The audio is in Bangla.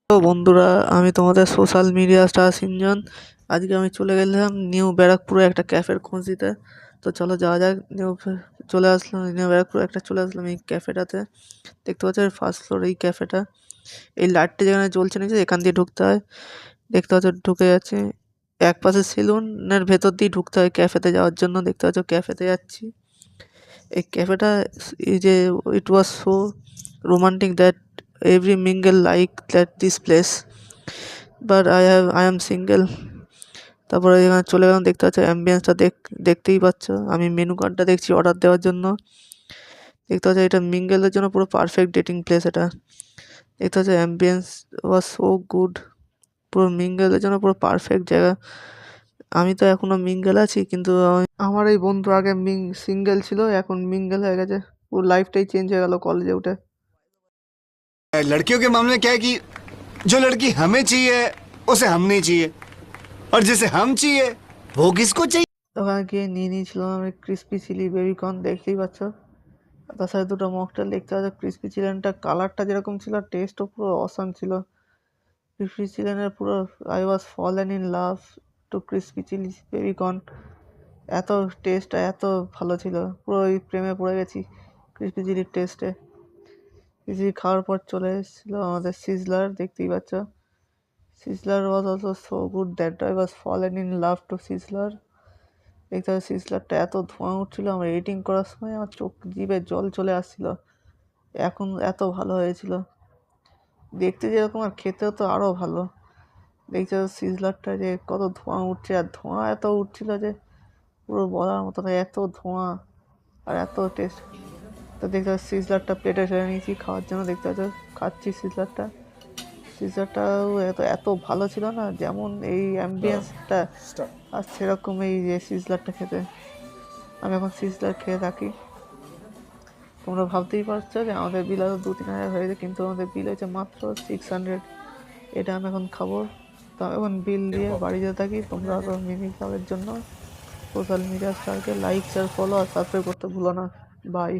তো বন্ধুরা, আমি তোমাদের সোশ্যাল মিডিয়া স্টার সিনজন। আজকে আমি চলে গেলাম নিউ ব্যারাকপুরে একটা ক্যাফের খোঁজ দিতে। তো চলো যাওয়া যাক। চলে আসলাম নিউ ব্যারাকপুরে চলে আসলাম এই ক্যাফেটাতে। দেখতে পাচ্ছ ফার্স্ট ফ্লোর এই ক্যাফেটা। এই লাইটটা যেখানে জ্বলছে নিচে এখান দিয়ে ঢুকতে হয়। দেখতে পাচ্ছ ঢুকে যাচ্ছে। এক পাশে সেলুনের ভেতর দিয়ে ঢুকতে হয় ক্যাফেতে যাওয়ার জন্য। দেখতে পাচ্ছ ক্যাফেতে যাচ্ছি। এই ক্যাফেটা এই যে it was so romantic that every mingle like that this place, but I am single. তারপরে এখানে চলে গেলাম। দেখতে পাচ্ছ অ্যাম্বিয়েন্সটা দেখতেই পাচ্ছ। আমি মেনু কার্ডটা দেখছি অর্ডার দেওয়ার জন্য। দেখতে পাচ্ছ এটা মিঙ্গেলের জন্য পুরো পারফেক্ট ডেটিং প্লেস। এটা দেখতে পাচ্ছ অ্যাম্বিয়েন্স ওয়াজ সো গুড, পুরো মিঙ্গেলের জন্য পুরো পারফেক্ট জায়গা। আমি তো এখনো মিঙ্গেল আছি, কিন্তু আমার এই বন্ধু আগে সিঙ্গেল ছিল, এখন মিঙ্গেল হয়ে গেছে। ওর লাইফটাই চেঞ্জ হয়ে গেল কলেজে উঠে। लड़कियों के मामले में क्या है कि जो लड़की हमें चाहिए उसे हम नहीं चाहिए, और जिसे हम चाहिए वो किसको चाहिए। ওখানে গিয়ে নিয়ে নিয়েছিলাম আমি ক্রিসপি চিলি বেবিকর্ন, দেখতেই পাচ্ছ। তার সাথে দুটো মকটেল। দেখতে পাচ্ছ ক্রিসপি চিকেনটা কালারটা যেরকম ছিল, টেস্টও পুরো অসাম ছিল। ক্রিসপি চিকেনের পুরো I was fallen in love to crispy chilli baby corn. এত টেস্ট এত ভালো ছিল, পুরো ওই প্রেমে পড়ে গেছি ক্রিসপি চিলির টেস্টে। ক্রিসপি খাওয়ার পর চলে এসেছিলো আমাদের সিজলার। দেখতেই পাচ্ছ sizzler was also so good that I was fallen in love two sizzler. দেখতে পাচ্ছি সিজলারটা এত ধোঁয়া উঠছিল, আমার এডিটিং করার সময় আমার চোখ জিভে জল চলে আসছিল। এখন এত ভালো হয়েছিল দেখতে যেরকম, আর খেতেও তো আরও ভালো। দেখতে সিজলারটা যে কত ধোঁয়া উঠছে, আর ধোঁয়া এত উঠছিল যে পুরো বলার মতো না, এত ধোঁয়া আর এত টেস্ট। তো দেখতে পাচ্ছি সিজলারটা প্লেটে ছেড়ে নিয়েছি খাওয়ার জন্য। দেখতে পাচ্ছ খাচ্ছি সিজলারটাও এত এত ভালো ছিল না, যেমন এই অ্যাম্বিয়েন্সটা আর সেরকম এই যে সিজলারটা খেতে। আমি এখন সিজলার খেয়ে থাকি। তোমরা ভাবতেই পারছো যে আমাদের বিল আরও 2-3 হাজার হয়েছে, কিন্তু আমাদের বিল হয়েছে মাত্র 600। এটা আমি এখন খাবো। তো আমি এখন বিল দিয়ে বাড়ি যেতে থাকি। তোমরা আরও মিনি ক্লাবের জন্য সোশ্যাল মিডিয়া স্টারকে লাইক শেয়ার ফলো আর সাবস্ক্রাইব করতে ভুলো না। বাই।